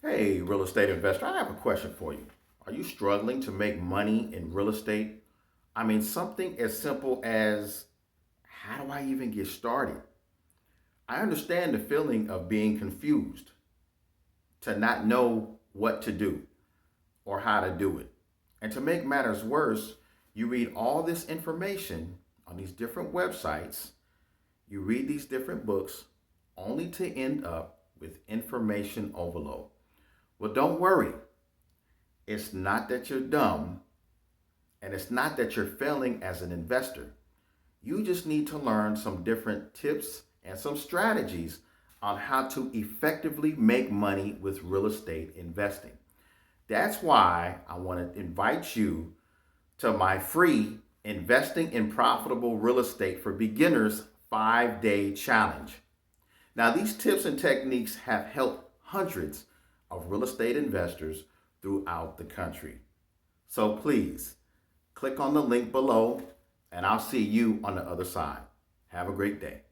Hey, real estate investor, I have a question for you. Are you struggling to make money in real estate? I mean, something as simple as how do I even get started? I understand the feeling of being confused, to not know what to do or how to do it. And to make matters worse, you read all this information on these different websites, you read these different books, only to end up with information overload. Well, don't worry. It's not that you're dumb, and it's not that you're failing as an investor. You just need to learn some different tips and some strategies on how to effectively make money with real estate investing. That's why I want to invite you to my free Investing in Profitable Real Estate for Beginners 5-day challenge. Now, these tips and techniques have helped hundreds of real estate investors throughout the country. So please click on the link below, and I'll see you on the other side. Have a great day.